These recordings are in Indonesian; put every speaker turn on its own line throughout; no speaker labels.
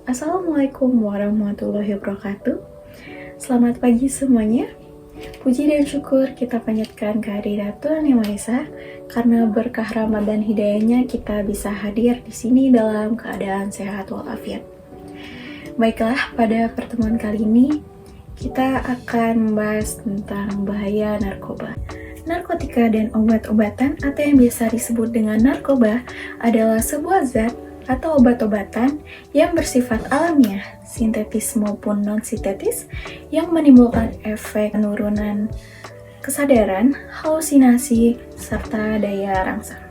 Assalamualaikum warahmatullahi wabarakatuh. Selamat pagi semuanya. Puji dan syukur kita panjatkan kehadirat Tuhan Yang Maha Esa, karena berkah rahmat dan hidayahnya kita bisa hadir di sini dalam keadaan sehat walafiat. Baiklah, pada pertemuan kali ini kita akan membahas tentang bahaya narkoba. Narkotika dan obat-obatan atau yang biasa disebut dengan narkoba adalah sebuah zat atau obat-obatan yang bersifat alamiah, sintetis maupun non-sintetis, yang menimbulkan efek penurunan kesadaran, halusinasi, serta daya rangsang.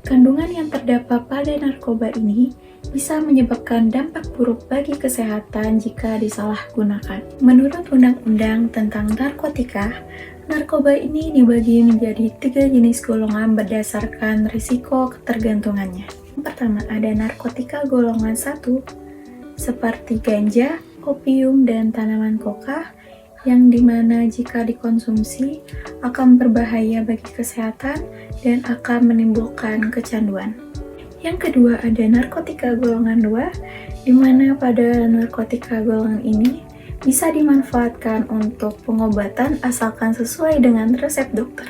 Kandungan yang terdapat pada narkoba ini bisa menyebabkan dampak buruk bagi kesehatan jika disalahgunakan. Menurut Undang-Undang tentang Narkotika, narkoba ini dibagi menjadi 3 jenis golongan berdasarkan risiko ketergantungannya. Pertama, ada narkotika golongan 1 seperti ganja, opium, dan tanaman koka, yang dimana jika dikonsumsi akan berbahaya bagi kesehatan dan akan menimbulkan kecanduan. Yang kedua, ada narkotika golongan 2, dimana pada narkotika golongan ini bisa dimanfaatkan untuk pengobatan asalkan sesuai dengan resep dokter.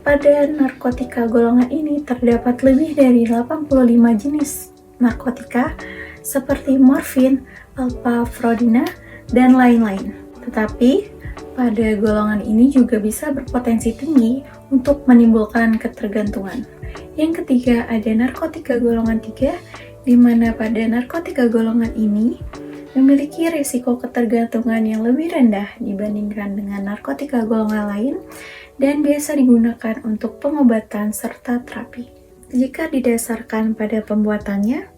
Pada narkotika golongan ini terdapat lebih dari 85 jenis narkotika seperti morfin, alpafrodina, dan lain-lain. Tetapi pada golongan ini juga bisa berpotensi tinggi untuk menimbulkan ketergantungan. Yang ketiga, ada narkotika golongan 3, di mana pada narkotika golongan ini memiliki risiko ketergantungan yang lebih rendah dibandingkan dengan narkotika golongan lain dan biasa digunakan untuk pengobatan serta terapi. Jika didasarkan pada pembuatannya,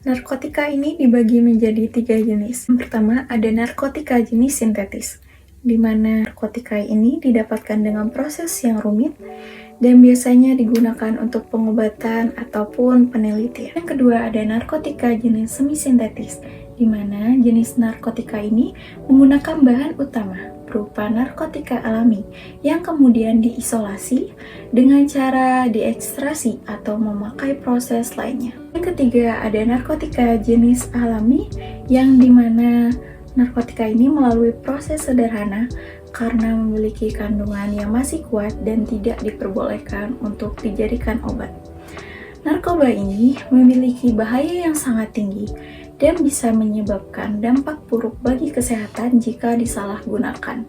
narkotika ini dibagi menjadi 3 jenis. Yang pertama, ada narkotika jenis sintetis, di mana narkotika ini didapatkan dengan proses yang rumit dan biasanya digunakan untuk pengobatan ataupun penelitian. Yang kedua, ada narkotika jenis semi-sintetis, di mana jenis narkotika ini menggunakan bahan utama berupa narkotika alami yang kemudian diisolasi dengan cara diekstraksi atau memakai proses lainnya. Yang ketiga, ada narkotika jenis alami yang dimana narkotika ini melalui proses sederhana karena memiliki kandungan yang masih kuat dan tidak diperbolehkan untuk dijadikan obat. Narkoba ini memiliki bahaya yang sangat tinggi dan bisa menyebabkan dampak buruk bagi kesehatan jika disalahgunakan,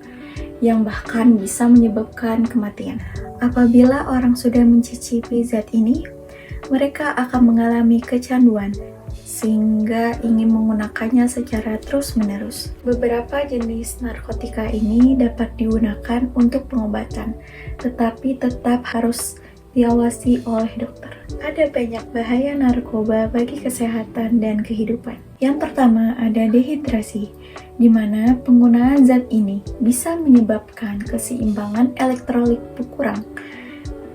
yang bahkan bisa menyebabkan kematian. Apabila orang sudah mencicipi zat ini, mereka akan mengalami kecanduan, sehingga ingin menggunakannya secara terus-menerus. Beberapa jenis narkotika ini dapat digunakan untuk pengobatan, tetapi tetap harus diawasi oleh dokter. Ada banyak bahaya narkoba bagi kesehatan dan kehidupan. Yang pertama, ada dehidrasi, di mana penggunaan zat ini bisa menyebabkan keseimbangan elektrolit berkurang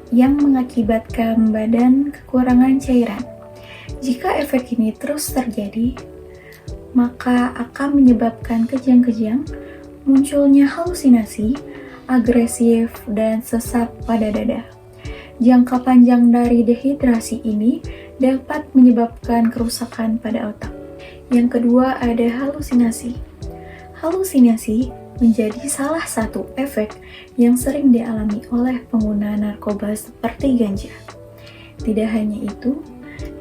yang mengakibatkan badan kekurangan cairan. Jika efek ini terus terjadi, maka akan menyebabkan kejang-kejang, munculnya halusinasi, agresif, dan sesak pada dada. Jangka panjang dari dehidrasi ini dapat menyebabkan kerusakan pada otak. Yang kedua, ada halusinasi. Halusinasi menjadi salah satu efek yang sering dialami oleh pengguna narkoba seperti ganja. Tidak hanya itu,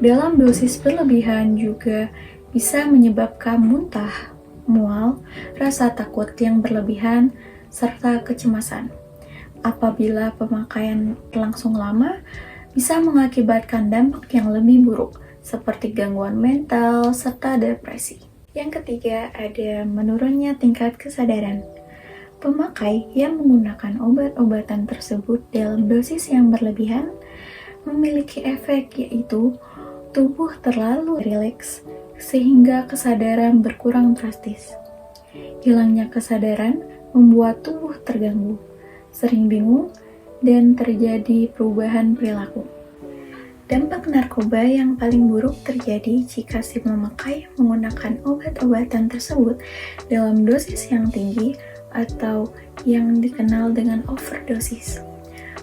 dalam dosis berlebihan juga bisa menyebabkan muntah, mual, rasa takut yang berlebihan, serta kecemasan. Apabila pemakaian berlangsung lama, bisa mengakibatkan dampak yang lebih buruk, seperti gangguan mental serta depresi. Yang ketiga, ada menurunnya tingkat kesadaran. Pemakai yang menggunakan obat-obatan tersebut dalam dosis yang berlebihan memiliki efek yaitu tubuh terlalu rileks sehingga kesadaran berkurang drastis. Hilangnya kesadaran membuat tubuh terganggu, sering bingung, dan terjadi perubahan perilaku. Dampak narkoba yang paling buruk terjadi jika si pemakai menggunakan obat-obatan tersebut dalam dosis yang tinggi atau yang dikenal dengan overdosis.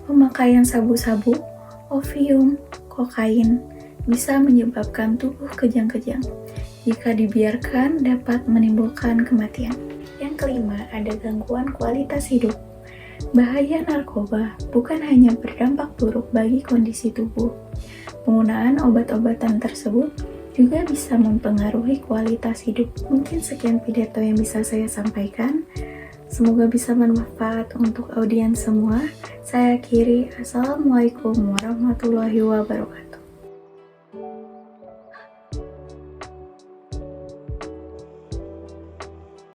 Pemakaian sabu-sabu, opium, kokain bisa menyebabkan tubuh kejang-kejang, jika dibiarkan dapat menimbulkan kematian. Yang kelima, ada gangguan kualitas hidup. Bahaya narkoba bukan hanya berdampak buruk bagi kondisi tubuh. Penggunaan obat-obatan tersebut juga bisa mempengaruhi kualitas hidup. Mungkin sekian pidato yang bisa saya sampaikan. Semoga bisa bermanfaat untuk audiens semua. Saya akhiri. Assalamualaikum warahmatullahi wabarakatuh.